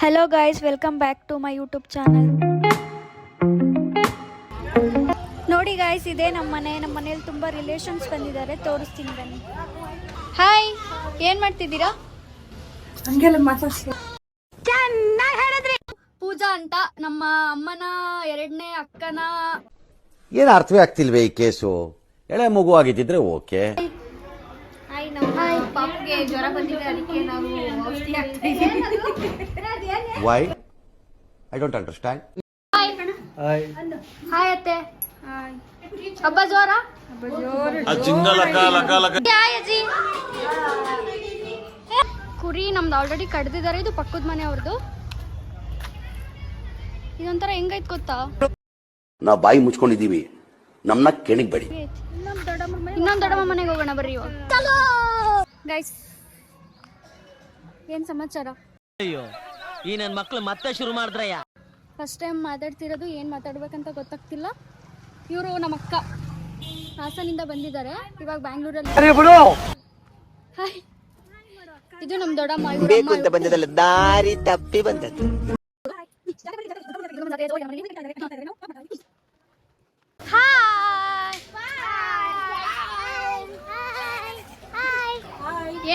Hello guys, welcome back to my YouTube channel. ನೋಡಿ guys, ಇದೇ ನಮ್ಮ ಮನೇಲಿ ತುಂಬ ರಿಲೇಷನ್ಸ್ ಬಂದಿದ್ದಾರೆ. ತೋರಿಸ್ತೀನಿ ಬನ್ನಿ. ಹಾಯ್, ಏನು ಮಾಡ್ತಿದ್ದೀರಾ? ಚೆನ್ನಾಗಿ ಹೇಳಿದ್ರಿ. ಪೂಜಾ ಅಂತ ನಮ್ಮ ಅಮ್ಮನ ಎರಡನೇ ಅಕ್ಕನ. ಏನು ಅರ್ಥವೇ ಆಗ್ತಿಲ್ವೇ ಈ ಕೇಸು? ಎಳೆ ಮಗು ಆಗಿದ್ದಿದ್ರೆ ಓಕೆ. ಪಾಪುಗೆ ಜ್ವರ ಬಂದಿದೆ, ಅದಕ್ಕೆ ನಾವು ಔಷಧಿ ಹಾಕ್ತಾ ಇದ್ದೀವಿ. Why? I don't understand. Hi ಅತ್ತೆ. ಹಬ್ಬ ಜೋರ? ಅಜ್ಜಿ. ಕುರಿ ನಮ್ದು ಆಲ್ರೆಡಿ ಕಡ್ದಿದ್ದಾರೆ. ಇದು ಪಕ್ಕದ ಮನೆ ಅವ್ರದ್ದು. ಇದೊಂಥರ ಹೆಂಗೈತ್ ಗೊತ್ತಾ? ನಾವು ಬಾಯಿ ಮುಚ್ಕೊಂಡಿದೀವಿ, ನಮ್ನ ಕೆಣಿಗ್ಬೇಡಿ. ಇನ್ನೊಂದು ದೊಡ್ಡಮ್ಮ ಮನೆಗೆ ಹೋಗೋಣ ಬರ್ರಿ ಇವಾಗ. ಗೈಸ್, ಏನ್ ಸಮಾಚಾರ? ಅಯ್ಯೋ, ಈ ನನ್ನ ಮಕ್ಳು ಮತ್ತೆ ಶುರು ಮಾಡಿದ್ರಯ್ಯ. ಫಸ್ಟ್ ಟೈಮ್ ಮಾತಾಡ್ತಿರೋದು, ಏನ್ ಮಾತಾಡ್ಬೇಕಂತ ಗೊತ್ತಾಗ್ತಿಲ್ಲ. ಇವರು ನಮ್ಮ ಅಕ್ಕ ಹಾಸನಿಂದ ಬಂದಿದ್ದಾರೆ, ಇವಾಗ ಬ್ಯಾಂಗ್ಳೂರಲ್ಲಿ. ಹಾಯ್, ಇದು ನಮ್ ದೊಡ್ಡಮ್ಮ. ಬೇಕು ಅಂತ ಬಂದದಲ್ಲ, ದಾರಿ ತಪ್ಪಿ ಬಂದದ್ದು.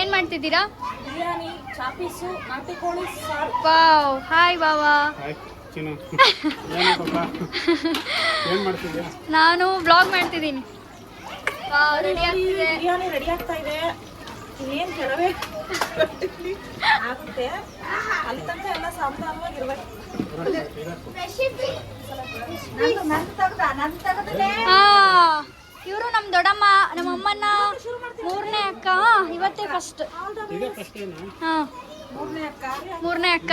ಏನ್ ಮಾಡ್ತಿದ್ದೀರಾ? ಬಿರಿಯಾನಿ, ಚಾಪೀಸು, ನಾಟಿ ಕೋಳಿ ಸಾರು. ವಾವ್, ಹಾಯ್ ಬಾವಾ. ನಾನು ಬ್ಲಾಗ್ ಮಾಡ್ತಿದ್ದೀನಿ. ಬಿರಿಯಾನಿ ರೆಡಿ ಆಗ್ತಾ ಇದೆ. ಇನ್ನೇನ್ ಕೆಲವೇ ಆಗುತ್ತೆ. ಅಲ್ಲಿ ತನಕ ಎಲ್ಲ ಸಾಂಪ್ರದಾಯಿಕವಾಗಿರ್ಬೇಕು. ಇವರು ನಮ್ ದೊಡ್ಡಮ್ಮ, ನಮ್ಮ ಅಮ್ಮನ ಮೂರನೇ ಅಕ್ಕ. ಇವತ್ತೇ ಫಸ್ಟ್. ಮೂರನೇ ಅಕ್ಕ.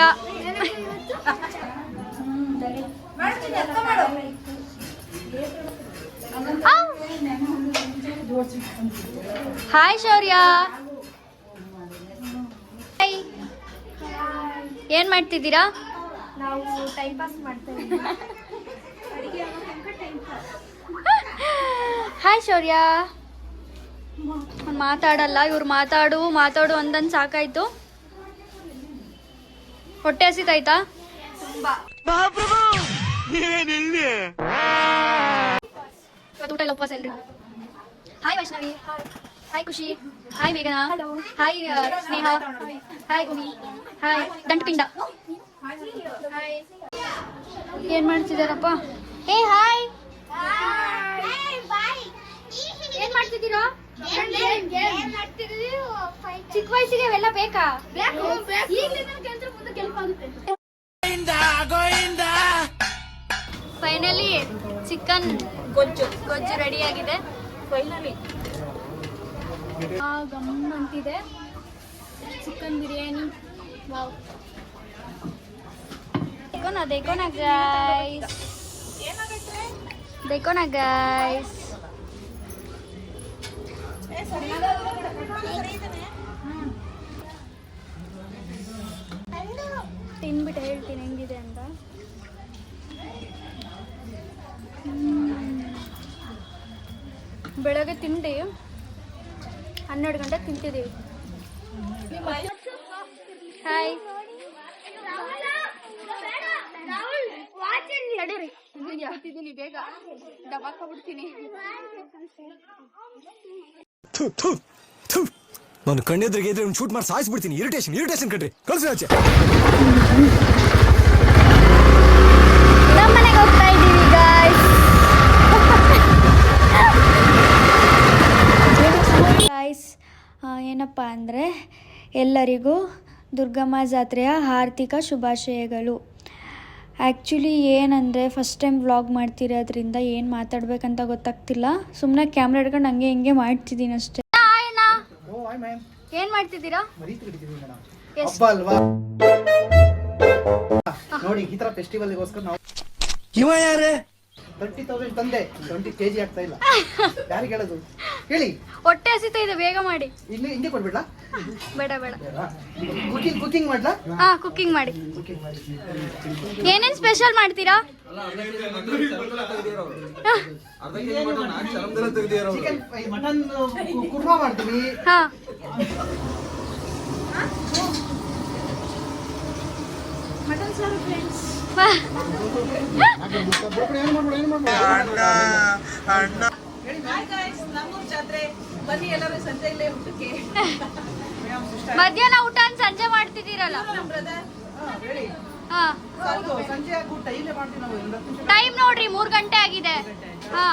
ಹಾಯ್ ಶೌರ್ಯ. ಏನ್ ಮಾಡ್ತಿದ್ದೀರಾ? ನಾವು ಟೈಮ್ ಪಾಸ್ ಮಾಡ್ತಾ ಇದ್ದೀವಿ. ಹಾಯ್ ಶೌರ್ಯ. ಮಾತಾಡಲ್ಲ ಇವ್ರು. ಮಾತಾಡು ಅಂದಂದು ಸಾಕಾಯ್ತು. ಹೊಟ್ಟೆ ಹಸಿತಾಯ್ತಾ? ಊಟ ಇಲ್ಲ, ಉಪವಾಸ ಎಲ್ರಿ. ಹಾಯ್ ವೈಷ್ಣವಿ. ಹಾಯ್ ಖುಷಿ. ಹಾಯ್ ಮೇಘನಾ. ಹಾಯ್ ಸ್ನೇಹ. ಹಾಯ್ ಭೂಮಿ. ಹಾಯ್ ದಂಟಪಿಂಡ. ಏನ್ ಮಾಡ್ತಿದಾರಪ್ಪ? ಹೇ ಹಾಯ್. ಏನ್ ಮಾಡ್ತಿದ್ದೀರಾ? ಚಿಕ್ಕ ವಯಸ್ಸಿಗೆ ಅವೆಲ್ಲ ಬೇಕಾ? ಫೈನಲಿ ಚಿಕನ್ ಗೊಜ್ಜು ರೆಡಿ ಆಗಿದೆ. ಫೈನಲಿ ಗಮ್ ಅಂತಿದೆ. ಚಿಕನ್ ಬಿರಿಯಾನಿ. ವಾವ್. देखो ना गाइस. देखो ना गाइस. ತಿನ್ಬಿಟ್ಟು ಹೇಳ್ತೀನಿ ಹೆಂಗಿದೆ ಅಂತ. ಬೆಳಗ್ಗೆ ತಿಂಡಿ 12 ಗಂಟೆಗೆ ತಿಂತಿದ್ದೀವಿ. ಹಾಯ್. ಬೇಗ ಡಬಾಕ್ಬಿಡ್ತೀನಿ. ನಾನು ಕಣ್ಣೆದ್ರಿಗೆ ಇದ್ರೆ ಶೂಟ್ ಮಾಡಿ ಸಾಯಿಸ್ಬಿಡ್ತೀನಿ. ಇರಿಟೇಷನ್ ಕಣ್ರಿ. ಕಳ್ಸಿ ಆಚೆ. ನಮ್ಮ ಮನೆಗೆ ಹೋಗ್ತಾ ಇದ್ದೀವಿ ಗಾಯ್ಸ್. ಗಾಯ್ಸ್, ಏನಪ್ಪ ಅಂದರೆ ಎಲ್ಲರಿಗೂ ದುರ್ಗಮ್ಮ ಜಾತ್ರೆಯ ಹಾರ್ದಿಕ ಶುಭಾಶಯಗಳು. ಆ್ಯಕ್ಚುಲಿ ಏನಂದರೆ ಫಸ್ಟ್ ಟೈಮ್ ವ್ಲಾಗ್ ಮಾಡ್ತಿರೋದ್ರಿಂದ ಏನು ಮಾತಾಡ್ಬೇಕಂತ ಗೊತ್ತಾಗ್ತಿಲ್ಲ. ಸುಮ್ಮನೆ ಕ್ಯಾಮ್ರಾ ಹಿಡ್ಕೊಂಡು ಹಂಗೆ ಹಿಂಗೆ ಮಾಡ್ತಿದ್ದೀನಿ ಅಷ್ಟೇ. ಏನು ಮಾಡ್ತಿದ್ದೀರಾ? ನೋಡಿ, ಈ ತರ ಫೆಸ್ಟಿವಲ್ಗೋಸ್ಕರ ನಾವು ಇವ ಯಾರೇ 30,000 ತಂದೆ 20 kg ಆಗ್ತಾ ಇಲ್ಲ. ಯಾರಿಗೆ ಹೇಳೋದು ಹೇಳಿ? ಹೊಟ್ಟೆ ಹಸಿತಾ ಇದೆ, ಬೇಗ ಮಾಡಿ. ಇಲ್ಲಿ ಹಿಂಗೆ ಕೊಡ್ಬಿಡ್ಲಾ? ಬೇಡ ಕುಕಿಂಗ್ ಮಾಡ್ಲಾ? ಕುಕಿಂಗ್ ಮಾಡಿ. ಏನೇನು ಸ್ಪೆಷಲ್ ಮಾಡ್ತೀರಾ? ಚಿಕನ್ ಮಟನ್ ಕುರ್ಮಾ ಮಾಡ್ತೀವಿ. ಹಾಂ, ಮಟನ್ ಸಾರು ಫ್ರೆಂಡ್ಸ್. ನಮ್ಮೂರ್ ಜಾತ್ರೆ ಬನ್ನಿ ಎಲ್ಲರೂ ಸಂಜೆಯಲ್ಲೇ ಊಟಕ್ಕೆ. ಮಧ್ಯಾಹ್ನ ಊಟ ಸಂಜೆ ಮಾಡ್ತಿದ್ದೀರಲ್ಲ. ಹಾ ಸಂಜೆ ಊಟ ಇಲ್ಲೇ ಮಾಡ್ತೀವಿ ನಾವು. ಟೈಮ್ ನೋಡ್ರಿ 3 ಗಂಟೆ ಆಗಿದೆ. ಹಾ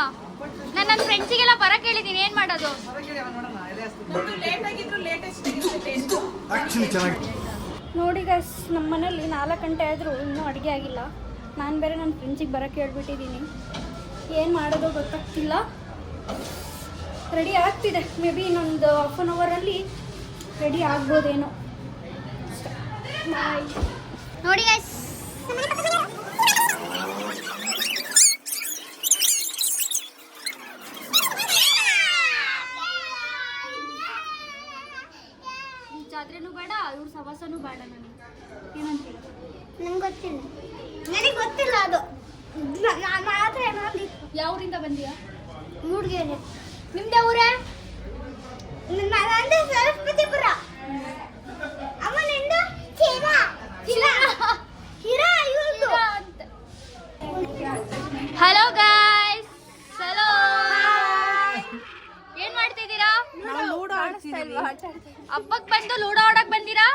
ನಾನು ನನ್ನ ಫ್ರೆಂಡ್ಸಿಗೆಲ್ಲ ಬರಕ್ ಹೇಳಿದೀನಿ, ಏನ್ ಮಾಡೋದು? ಲೇಟ್ ಆಗಿದ್ರು ಲೇಟೆಸ್ಟ್ ಟೇಸ್ಟ್. ಆಕ್ಚುಲಿ ಚೆನ್ನಾಗಿ ನೋಡಿ ಗೈಸ್, ನಮ್ಮ ಮನೇಲಿ 4 ಗಂಟೆ ಆದರೂ ಇನ್ನೂ ಅಡುಗೆ ಆಗಿಲ್ಲ. ನಾನು ಬೇರೆ ನನ್ನ ಫ್ರೆಂಡ್ಸಿಗೆ ಬರೋಕ್ಕೆ ಹೇಳ್ಬಿಟ್ಟಿದ್ದೀನಿ. ಏನು ಮಾಡೋದು ಗೊತ್ತಾಗ್ತಿಲ್ಲ. ರೆಡಿ ಆಗ್ತಿದೆ, ಮೇ ಬಿ ಇನ್ನೊಂದು ಹಾಫ್ ಆನ್ ಅವರಲ್ಲಿ ರೆಡಿ ಆಗ್ಬೋದೇನೋ. ಬಾಯ್. ನೋಡಿ ಗೈಸ್, ಜಾತ್ರೆನೂ ಬೇಡ, ಇವ್ರ ಸವಾಸನೂ ಬೇಡ. ನನಗೆ ಏನಂತೀರ? ನಂಗೆ ಗೊತ್ತಿಲ್ಲ, ನನಗೆ ಗೊತ್ತಿಲ್ಲ ಅದು. ನಾನು ಮಾತ್ರ ಯಾವೂರಿಂದ ಬಂದೀಯಾ? ಮೂಡಿಗೆರೆ. ನಿಮ್ದೇ ಊರೇ? ನಂದು ಸರಸ್ವತಿಪುರ. ಅಮ್ಮನಿಂದ ಹಿರಾ ಇವ್ರದ್ದು. Hello guys, hello. ಏನ್ ಮಾಡ್ತಿದ್ದೀರಾ? ಹಬ್ಬಕ್ ಬಂದು ಲೂಡೋ ಆಡಕ್ ಬಂದಿರಾ?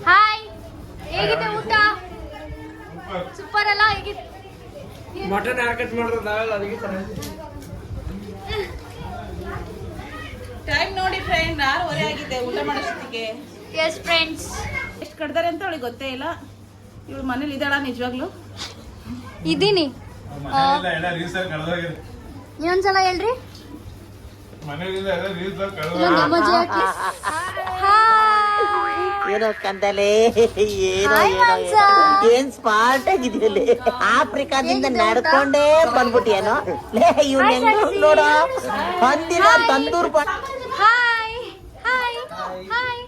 ಹಾಯ್, ಹೇಗಿದೆ ಊಟ? ಸೂಪರ್ ಅಲ್ಲ? ಹೇಗಿದೆ? ಮಟನ್ ಯಾರು ಕಟ್ ಮಾಡಿರೋದು ನಾವೆಲ್ಲ ಅದಕ್ಕೆ ಟೈಮ್ ನೋಡಿ ಫ್ರೆಂಡ್, 6:30 ಆಗಿದೆ ಊಟ ಮಾಡೋಷ್ಟೊತ್ತಿಗೆ. ಎಸ್ ಫ್ರೆಂಡ್ಸ್, ಎಷ್ಟು ಕಡ್ದಾರೆ ಅಂತ ಅವಳಿಗೆ ಗೊತ್ತೇ ಇಲ್ಲ. ಇವಳು ಮನೇಲಿ ಇದ್ದಾಳ ನಿಜವಾಗ್ಲು? ಇದೀನಿ. ಇನ್ನೊಂದ್ಸಲ ಹೇಳ್ರಿ. ಏನೋ ಕಂದಲೆ, ಏನೋ ಏನ್ ಸ್ಮಾರ್ಟ್ ಆಗಿದೆಯಲ್ಲ. ಆಫ್ರಿಕಾದಿಂದ ನಡ್ಕೊಂಡೇ ಬಂದ್ಬಿಟ್ಟಿಯೇನೋ ಲೇ. ಇವ್ನ ಹೆಂಗ್ ನೋಡೋ, ಒಂದಿನ ತಂದೂರ್ ಹಾಯ್ ಹಾಯ್ ಹಾಯ್.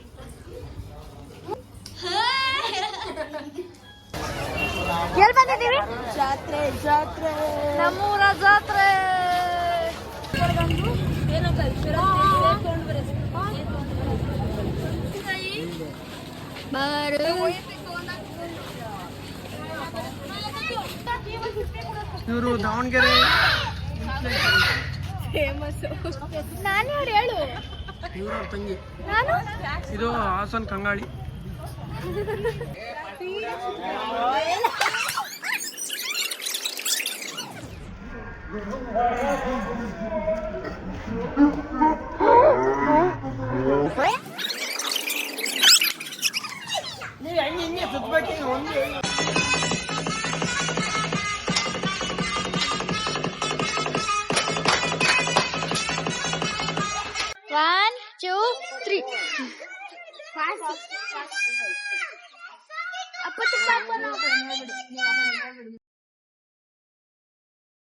ಎಲ್ಲಿ ಬಂದಿದ್ದೀವಿ? ಜಾತ್ರೆ. ನಮ್ಮೂರ ಜಾತ್ರೆ. ಇವರು ದಾವಣಗೆರೆ ನಾನು ಯಾರು ಹೇಳು? ಇವ್ರ ತಂಗಿ. ನಾನು ಇದು ಹಾಸನ್ ಕಂಗಾಳಿ. ನೀವು ಹಿಂಗೆ ಸುತ್ತಬೇಕು ಒಂದು. One, two, three. ಅಪ್ಪತ್ತು ಸಾಕು.